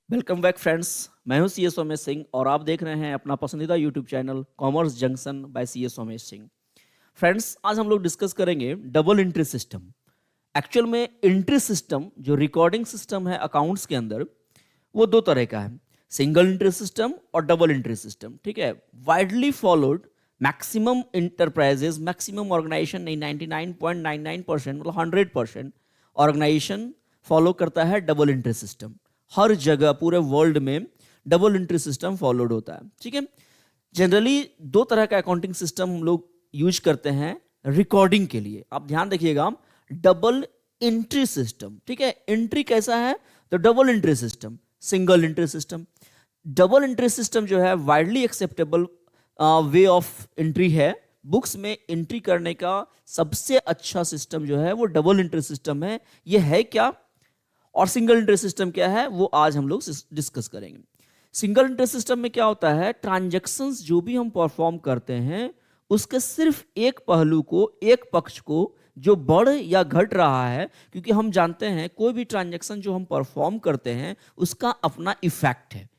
Welcome back friends. मैं हूं सी S Umesh Singh और आप देख रहे हैं अपना पसंदीदा YouTube channel commerce junction by C S Umesh Singh. Friends, आज हम लोग डिस्कस करेंगे डबल एंट्री सिस्टम। एक्चुअल में एंट्री सिस्टम जो रिकॉर्डिंग सिस्टम है अकाउंट्स के अंदर, वो दो तरह का है, सिंगल एंट्री सिस्टम और डबल एंट्री सिस्टम। ठीक है, widely followed maximum enterprises, maximum organisation नहीं, 99.99% मतलब 100% ऑर्गेनाइजेशन फॉलो करता है डबल एंट्री सिस्टम। हर जगह पूरे वर्ल्ड में डबल एंट्री सिस्टम फॉलोड होता है। ठीक है, जनरली दो तरह का अकाउंटिंग सिस्टम हम लोग यूज करते हैं रिकॉर्डिंग के लिए। आप ध्यान देखिएगा, डबल एंट्री सिस्टम। ठीक है, एंट्री कैसा है तो double entry system, single entry system. Double entry system जो है widely acceptable way of entry है। बुक्स में एंट्री करने का सबसे अच्छा सिस्टम जो है वो डबल एंट्री सिस्टम है। ये है क्या और सिंगल एंट्री सिस्टम क्या है वो आज हम लोग डिस्कस करेंगे। सिंगल एंट्री सिस्टम में क्या होता है, ट्रांजैक्शंस जो भी हम परफॉर्म करते हैं उसके सिर्फ एक पहलू को, एक पक्ष को जो बढ़ या घट रहा है, क्योंकि हम जानते हैं कोई भी ट्रांजैक्शन जो हम परफॉर्म करते हैं उसका अपना इफेक्ट है।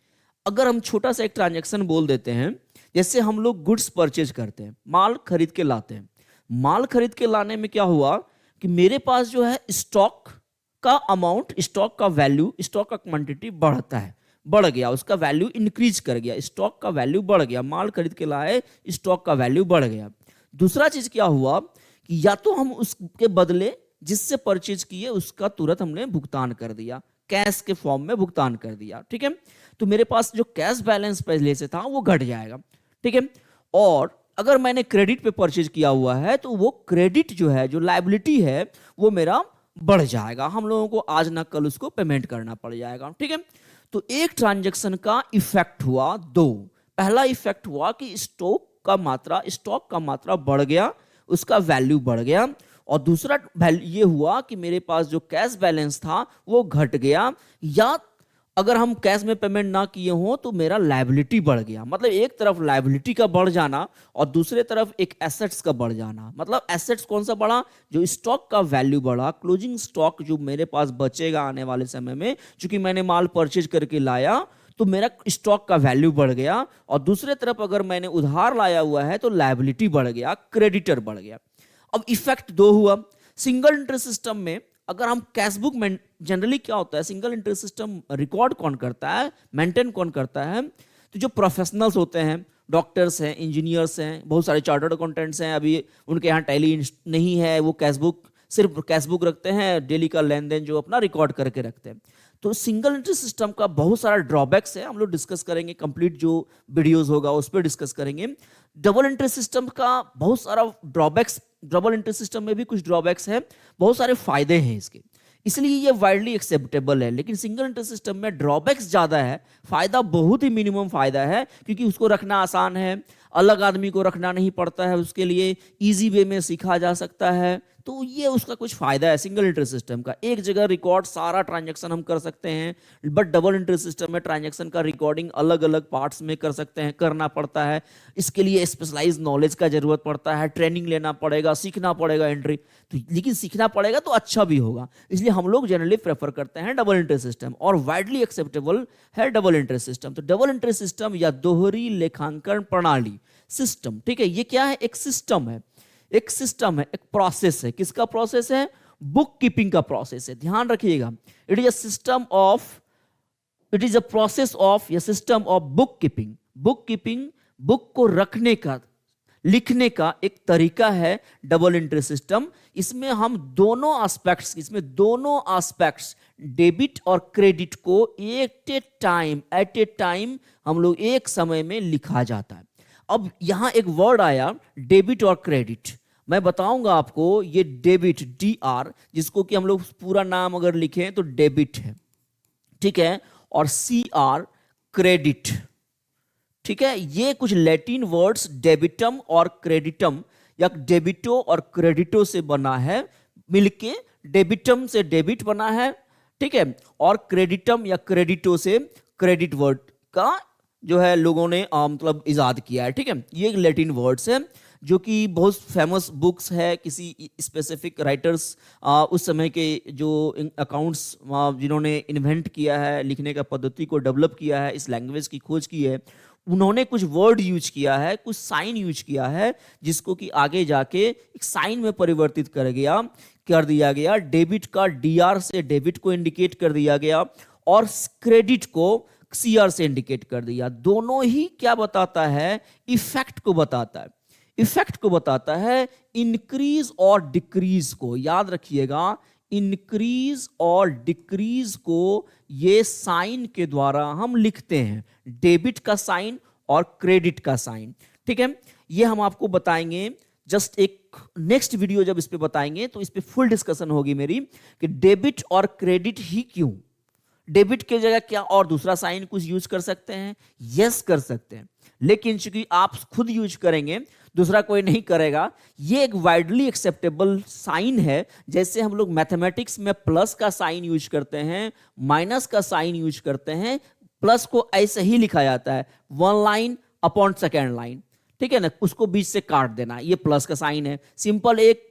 अगर हम छोटा सा एक ट्रांजैक्शन बोल देते हैं, जैसे हम लोग गुड्स परचेज करते हैं, माल खरीद के लाते हैं। माल खरीद के लाने में क्या हुआ कि मेरे पास जो है स्टॉक का अमाउंट, स्टॉक का वैल्यू, स्टॉक का क्वांटिटी बढ़ता है, बढ़ गया, उसका वैल्यू इंक्रीज कर गया, स्टॉक का वैल्यू बढ़ गया, माल खरीद के लाए, स्टॉक का वैल्यू बढ़ गया। दूसरा चीज क्या हुआ कि या तो हम उसके बदले जिससे परचेज किए उसका तुरंत हमने भुगतान कर दिया, कैश के फॉर्म में भुगतान कर दिया। ठीक है, तो मेरे पास जो कैश बैलेंस पहले से था वो घट जाएगा। ठीक है, और अगर मैंने क्रेडिट पे परचेज किया हुआ है तो वो क्रेडिट जो है, जो लायबिलिटी है, वो मेरा बढ़ जाएगा। हम लोगों को आज ना कल उसको पेमेंट करना पड़ जाएगा। ठीक है, तो एक ट्रांजैक्शन का इफेक्ट हुआ दो। पहला इफेक्ट हुआ कि स्टॉक का मात्रा बढ़ गया, उसका वैल्यू बढ़ गया। और दूसरा ये हुआ कि मेरे पास जो कैश बैलेंस था वो घट गया, या अगर हम कैश में पेमेंट ना किए हो तो मेरा लायबिलिटी बढ़ गया। मतलब एक तरफ लायबिलिटी का बढ़ जाना और दूसरे तरफ एक एसेट्स का बढ़ जाना। मतलब एसेट्स कौन सा बढ़ा, जो स्टॉक का वैल्यू बढ़ा, क्लोजिंग स्टॉक जो मेरे पास बचेगा आने वाले समय में, क्योंकि मैंने माल परचेज करके लाया तो मेरा स्टॉक का वैल्यू बढ़ गया। और दूसरे तरफ अगर मैंने उधार लाया हुआ है तो लायबिलिटी बढ़ गया, क्रेडिटर बढ़ गया। अब इफेक्ट दो हुआ। सिंगल एंट्री सिस्टम में अगर हम कैश बुक में, जनरली क्या होता है, सिंगल एंट्री सिस्टम रिकॉर्ड कौन करता है, मेंटेन कौन करता है, तो जो प्रोफेशनल्स होते हैं, डॉक्टर्स हैं, इंजीनियर्स हैं, बहुत सारे चार्टर्ड अकाउंटेंट्स हैं, अभी उनके यहाँ टैली नहीं है, वो कैश बुक, सिर्फ कैश बुक रखते हैं, डेली का लेन देन जो अपना रिकॉर्ड करके रखते हैं। तो सिंगल एंट्री सिस्टम का बहुत सारा ड्रॉबैक्स है, हम लोग डिस्कस करेंगे, कंप्लीट जो वीडियोस होगा उस पर डिस्कस करेंगे। डबल एंट्री सिस्टम का बहुत सारा ड्रॉबैक्स, डबल एंट्री सिस्टम में भी कुछ ड्रॉबैक्स है, बहुत सारे फायदे हैं इसके, इसलिए ये वाइडली एक्सेप्टेबल है। लेकिन सिंगल एंट्री सिस्टम में ड्रॉबैक्स ज्यादा है, फायदा बहुत ही मिनिमम फायदा है, क्योंकि उसको रखना आसान है, अलग आदमी को रखना नहीं पड़ता है, उसके लिए इजी वे में सीखा जा सकता है। तो ये उसका कुछ फायदा है सिंगल एंट्री सिस्टम का। एक जगह रिकॉर्ड सारा ट्रांजैक्शन हम कर सकते हैं, बट डबल एंट्री सिस्टम में ट्रांजैक्शन का रिकॉर्डिंग अलग अलग पार्ट्स में कर सकते हैं, करना पड़ता है। इसके लिए स्पेशलाइज्ड नॉलेज का जरूरत पड़ता है, ट्रेनिंग लेना पड़ेगा, सीखना पड़ेगा एंट्री। तो लेकिन सीखना पड़ेगा तो अच्छा भी होगा, इसलिए हम लोग जनरली प्रेफर करते हैं डबल एंट्री सिस्टम, और वाइडली एक्सेप्टेबल है डबल एंट्री सिस्टम। तो डबल एंट्री सिस्टम या दोहरी लेखांकन प्रणाली सिस्टम, ठीक है, ये क्या है, एक सिस्टम है, एक सिस्टम है, एक प्रोसेस है। किसका प्रोसेस है, बुक कीपिंग का प्रोसेस है। ध्यान रखिएगा, it is a system of, it is a process of या system of book keeping. Book keeping, book को रखने का, लिखने का एक तरीका है डबल एंट्री सिस्टम। इसमें हम दोनों एस्पेक्ट्स डेबिट और क्रेडिट को एट ए टाइम हम लोग एक समय में लिखा जाता है। अब यहां एक वर्ड आया डेबिट और क्रेडिट, मैं बताऊंगा आपको। ये डेबिट, DR, जिसको कि हम लोग पूरा नाम अगर लिखें तो डेबिट है, ठीक है, और CR क्रेडिट, ठीक है। ये कुछ लैटिन वर्ड्स डेबिटम और क्रेडिटम या डेबिटो और क्रेडिटो से बना है, मिलके डेबिटम से डेबिट बना है, ठीक है, और क्रेडिटम या क्रेडिटो से क्रेडिट वर्ड का जो है लोगों ने मतलब इजाद किया है, ठीक है। ये लैटिन वर्ड्स है जो कि बहुत फेमस बुक्स है किसी स्पेसिफिक राइटर्स, उस समय के जो अकाउंट्स जिन्होंने इन्वेंट किया है, लिखने का पद्धति को डेवलप किया है, इस लैंग्वेज की खोज की है, उन्होंने कुछ वर्ड यूज किया है, कुछ साइन यूज किया है, जिसको कि आगे जाके एक साइन में परिवर्तित कर दिया गया। डेबिट का डीआर से डेबिट को इंडिकेट कर दिया गया और क्रेडिट को सीआर से इंडिकेट कर दिया। दोनों ही क्या बताता है? इफेक्ट को बताता है। इफेक्ट को बताता है इंक्रीज और डिक्रीज को। याद रखिएगा, इंक्रीज और डिक्रीज को ये साइन के द्वारा हम लिखते हैं, डेबिट का साइन और क्रेडिट का साइन। ठीक है, ये हम आपको बताएंगे जस्ट एक नेक्स्ट वीडियो जब इस पे बताएंगे तो इस पे फुल डिस्कशन होगी मेरी कि डेबिट और क्रेडिट ही क्यों। डेबिट के जगह क्या और दूसरा साइन कुछ यूज कर सकते हैं? यस कर सकते हैं, लेकिन चूंकि आप खुद यूज करेंगे, दूसरा कोई नहीं करेगा। ये एक वाइडली एक्सेप्टेबल साइन है। जैसे हम लोग मैथमेटिक्स में प्लस का साइन यूज करते हैं, माइनस का साइन यूज करते हैं, प्लस को ऐसे ही लिखा जाता है, one line upon second line, ठीक है ना, उसको बीच से काट देना, ये प्लस का साइन है। सिंपल एक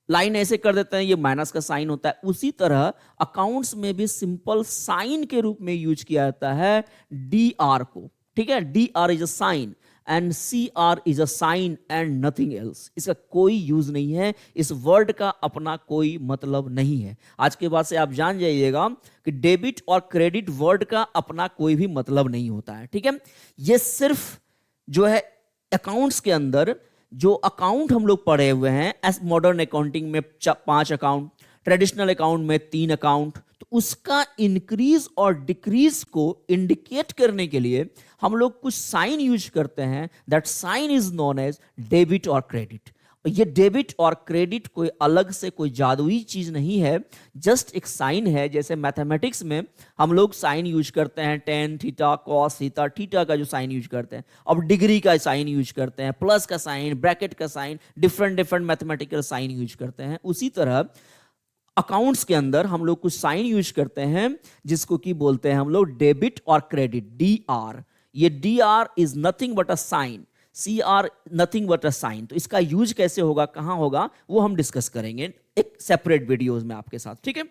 लाइन ऐसे कर देते हैं, ये माइनस का साइन होता है। उसी तरह अकाउंट्स में भी सिंपल साइन के रूप में यूज किया जाता है डी आर को। ठीक है, D R is a sign and C R is a sign and nothing else. इसका कोई यूज नहीं है, इस वर्ड का अपना कोई मतलब नहीं है। आज के बाद से आप जान जाइएगा कि डेबिट और क्रेडिट वर्ड का अपना कोई भी मतलब नहीं होता है। ठीक है, ये सिर्फ जो है अकाउंट्स के अंदर जो अकाउंट हम लोग पढ़े हुए हैं, एस मॉडर्न अकाउंटिंग में 5 अकाउंट, ट्रेडिशनल अकाउंट में 3 अकाउंट, तो उसका इंक्रीज और डिक्रीज को इंडिकेट करने के लिए हम लोग कुछ साइन यूज करते हैं। That sign is known as debit और क्रेडिट। ये डेबिट और क्रेडिट कोई अलग से कोई जादुई चीज नहीं है, जस्ट एक साइन है। जैसे मैथमेटिक्स में हम लोग साइन यूज करते हैं, tan theta, cos theta, theta का जो साइन यूज करते हैं, अब डिग्री का साइन यूज करते हैं, प्लस का साइन, ब्रैकेट का sign, different mathematical sign use करते हैं। उसी तरह अकाउंट्स के अंदर हम लोग कुछ साइन यूज करते हैं जिसको कि बोलते हैं हम लोग डेबिट और क्रेडिट, डी आर। ये D R is nothing but a sign, C R nothing but a sign. तो इसका यूज कैसे होगा, कहां होगा, वो हम डिस्कस करेंगे एक सेपरेट वीडियोज में आपके साथ। ठीक है,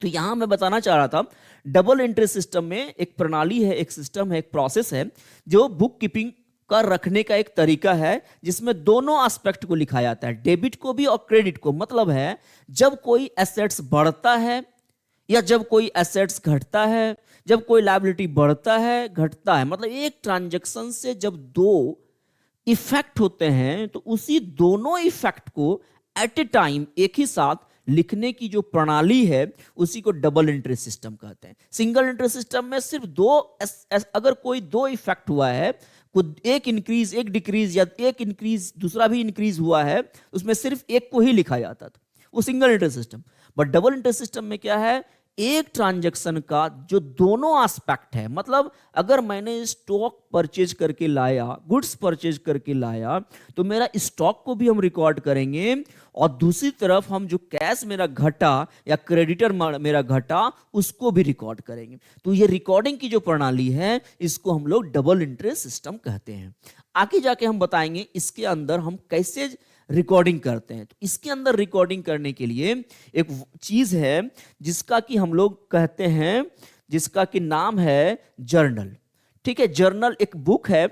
तो यहां मैं बताना चाह रहा था डबल एंट्री सिस्टम में एक प्रणाली है, एक सिस्टम है, एक प्रोसेस है जो बुक कीपिंग का रखने का एक तरीका है, जिसमें दोनों एस्पेक्ट को लिखा जाता है, डेबिट को भी और क्रेडिट को। मतलब है जब कोई एसेट्स बढ़ता है या जब कोई एसेट्स घटता है, जब कोई लायबिलिटी बढ़ता है घटता है, मतलब एक ट्रांजैक्शन से जब दो इफेक्ट होते हैं तो उसी दोनों इफेक्ट को एट ए टाइम एक ही साथ लिखने की जो प्रणाली है उसी को डबल एंट्री सिस्टम कहते हैं। सिंगल एंट्री सिस्टम में सिर्फ अगर कोई दो इफेक्ट हुआ है, एक इंक्रीज एक डिक्रीज या एक इंक्रीज दूसरा भी इंक्रीज हुआ है, उसमें सिर्फ एक को ही लिखा जाता था, वो single entry system. But double entry system में क्या है, एक ट्रांजैक्शन का जो दोनों एस्पेक्ट है, मतलब अगर मैंने स्टॉक परचेज करके लाया, गुड्स परचेज करके लाया, तो मेरा स्टॉक को भी हम रिकॉर्ड करेंगे और दूसरी तरफ हम जो कैश मेरा घटा या क्रेडिटर मेरा घटा उसको भी रिकॉर्ड करेंगे। तो ये रिकॉर्डिंग की जो प्रणाली है इसको हम लोग डबल एंट्री सिस्टम कहते हैं। आगे जाके हम बताएंगे इसके अंदर हम कैसे रिकॉर्डिंग करते हैं। तो इसके अंदर रिकॉर्डिंग करने के लिए एक चीज है जिसका कि हम लोग कहते हैं, जिसका कि नाम है जर्नल। ठीक है, जर्नल एक बुक है।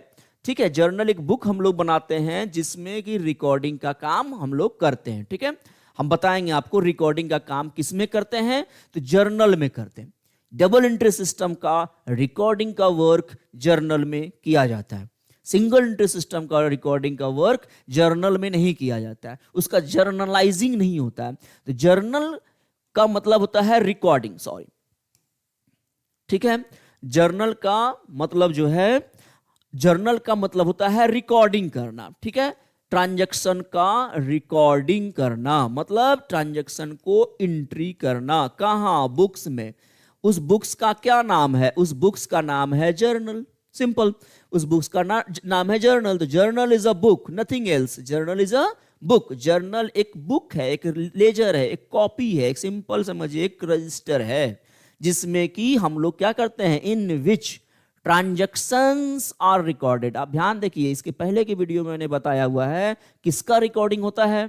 ठीक है, जर्नल एक बुक हम लोग बनाते हैं जिसमें कि रिकॉर्डिंग का काम हम लोग करते हैं। ठीक है, हम बताएंगे आपको रिकॉर्डिंग का काम किस में करते हैं, तो जर्नल में करते हैं। डबल एंट्री सिस्टम का रिकॉर्डिंग का वर्क जर्नल में किया जाता है। सिंगल एंट्री सिस्टम का रिकॉर्डिंग का वर्क जर्नल में नहीं किया जाता है, उसका जर्नलाइजिंग नहीं होता है। तो जर्नल का मतलब होता है रिकॉर्डिंग, सॉरी, ठीक है, जर्नल का मतलब जो है, जर्नल का मतलब होता है रिकॉर्डिंग करना। ठीक है, ट्रांजैक्शन का रिकॉर्डिंग करना मतलब ट्रांजैक्शन को एंट्री करना, कहां, बुक्स में। उस बुक्स का क्या नाम है, उस बुक्स का नाम है जर्नल। सिंपल, उस बुक्स का नाम है जर्नल। तो journal is a book, nothing else. Journal is a book. Journal एक बुक है, एक लेजर है, एक कॉपी है, एक सिंपल समझिए एक रजिस्टर है, जिसमें कि हम लोग क्या करते हैं, इन विच ट्रांजैक्शंस आर रिकॉर्डेड। आप ध्यान देखिए, इसके पहले की वीडियो में मैंने बताया हुआ है किसका रिकॉर्डिंग होता है,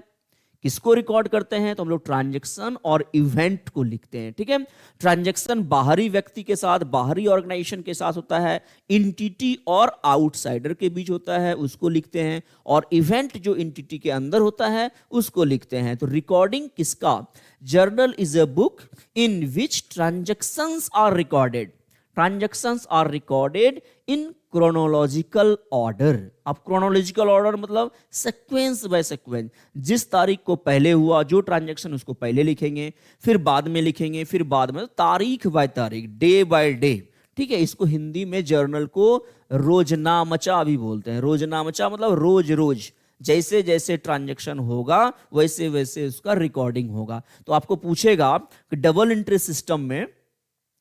किसको रिकॉर्ड करते हैं, तो हम लोग ट्रांजैक्शन और इवेंट को लिखते हैं। ठीक है, ट्रांजैक्शन बाहरी व्यक्ति के साथ, बाहरी ऑर्गेनाइजेशन के साथ होता है, इंटिटी और आउटसाइडर के बीच होता है, उसको लिखते हैं, और इवेंट जो इंटिटी के अंदर होता है उसको लिखते हैं। तो रिकॉर्डिंग किसका, journal is a book in which transactions are recorded. Transactions are recorded in chronological order. अब क्रोनोलॉजिकल ऑर्डर मतलब सीक्वेंस बाय सीक्वेंस, जिस तारीख को पहले हुआ जो ट्रांजैक्शन उसको पहले लिखेंगे, फिर बाद में लिखेंगे, फिर बाद में, तारीख बाय तारीख, डे बाय डे। ठीक है, इसको हिंदी में जर्नल को रोजनामचा भी बोलते हैं। रोजनामचा मतलब रोज रोज, जैसे जैसे ट्रांजैक्शन होगा वैसे वैसे उसका रिकॉर्डिंग होगा। तो आपको पूछेगा कि डबल एंट्री सिस्टम में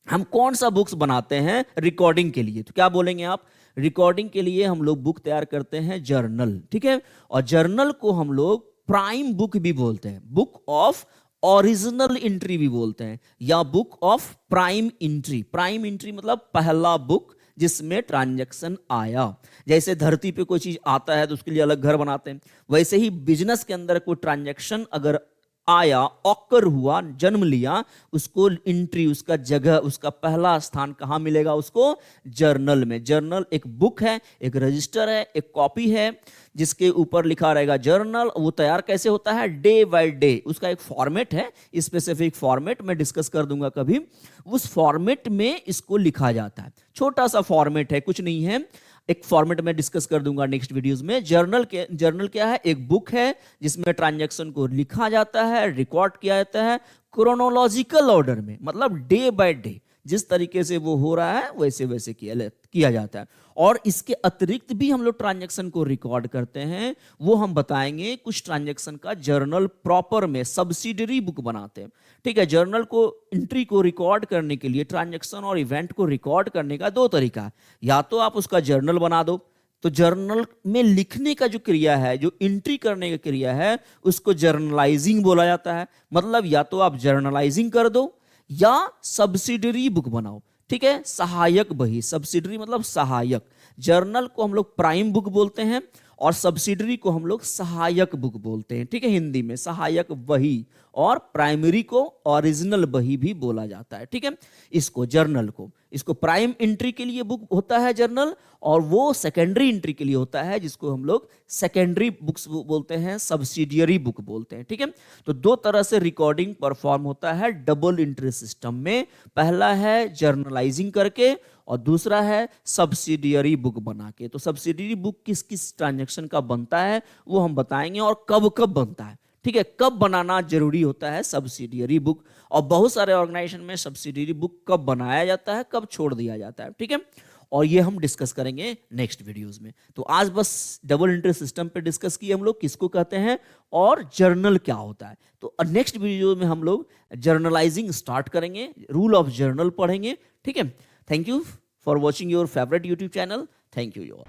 हम कौन सा बुक्स बनाते हैं रिकॉर्डिंग के लिए, तो क्या बोलेंगे आप, रिकॉर्डिंग के लिए हम लोग बुक तैयार करते हैं जर्नल। ठीक है, और जर्नल को हम लोग प्राइम बुक भी बोलते हैं, बुक ऑफ ओरिजिनल एंट्री भी बोलते हैं, या book of prime entry. Prime entry मतलब पहला बुक जिसमें ट्रांजैक्शन आया। जैसे धरती पे कोई चीज आता है तो उसके लिए अलग घर बनाते हैं, वैसे ही बिजनेस के अंदर कोई ट्रांजैक्शन अगर आया, ऑकर हुआ, जन्म लिया, उसको एंट्री, उसका जगह, उसका पहला स्थान कहां मिलेगा, उसको जर्नल में। जर्नल एक बुक है, एक रजिस्टर है, एक कॉपी है जिसके ऊपर लिखा रहेगा जर्नल। वो तैयार कैसे होता है, डे बाय डे। उसका एक फॉर्मेट है, स्पेसिफिक फॉर्मेट मैं डिस्कस कर दूंगा कभी। उस फॉर्मेट में इसको लिखा जाता है, छोटा सा फॉर्मेट है, कुछ नहीं है, एक फॉर्मेट में डिस्कस कर दूंगा नेक्स्ट वीडियोस में। जर्नल क्या है, एक बुक है जिसमें ट्रांजैक्शन को लिखा जाता है, रिकॉर्ड किया जाता है क्रोनोलॉजिकल ऑर्डर में, मतलब डे बाय डे, जिस तरीके से वो हो रहा है वैसे वैसे किया जाता है। और इसके अतिरिक्त भी हम लोग ट्रांजैक्शन को रिकॉर्ड करते हैं, वो हम बताएंगे। कुछ ट्रांजैक्शन का जर्नल प्रॉपर में सब्सिडरी बुक बनाते हैं। ठीक है, जर्नल को एंट्री को रिकॉर्ड करने के लिए, ट्रांजैक्शन और इवेंट को रिकॉर्ड करने का दो तरीका है। या तो आप उसका जर्नल बना दो, तो जर्नल में लिखने का जो क्रिया है, जो एंट्री करने का क्रिया है, उसको जर्नलाइजिंग बोला जाता है। मतलब या तो आप जर्नलाइजिंग कर दो या सब्सिडरी बुक बनाओ। ठीक है, सहायक बही, सब्सिडरी मतलब सहायक। जर्नल को हम लोग प्राइम बुक बोलते हैं और सब्सिडरी को हम लोग सहायक बुक बोलते हैं। ठीक है, हिंदी में सहायक बही, और प्राइमरी को ओरिजिनल बही भी बोला जाता है। ठीक है, इसको जर्नल को, इसको प्राइम एंट्री के लिए बुक होता है जर्नल, और वो सेकेंडरी एंट्री के लिए होता है जिसको हम लोग सेकेंडरी बुक्स बोलते हैं, सब्सिडियरी बुक बोलते हैं। ठीक है, तो दो तरह से रिकॉर्डिंग परफॉर्म होता है डबल एंट्री सिस्टम में। पहला है जर्नलाइजिंग करके, और दूसरा है सब्सिडियरी बुक बना के। तो सब्सिडियरी बुक किस किस ट्रांजैक्शन का बनता है वो हम बताएंगे, और कब कब बनता है। ठीक है, कब बनाना जरूरी होता है सब्सिडियरी बुक, और बहुत सारे ऑर्गेनाइजेशन में सब्सिडियरी बुक कब बनाया जाता है, कब छोड़ दिया जाता है। ठीक है, और ये हम डिस्कस करेंगे नेक्स्ट वीडियोस में। तो आज बस डबल एंट्री सिस्टम पे डिस्कस किए हम लोग, किसको कहते हैं और जर्नल क्या होता है। तो नेक्स्ट वीडियो में हम लोग जर्नलाइजिंग स्टार्ट करेंगे, रूल ऑफ जर्नल पढ़ेंगे। ठीक है, thank you for watching your favourite YouTube channel. Thank you.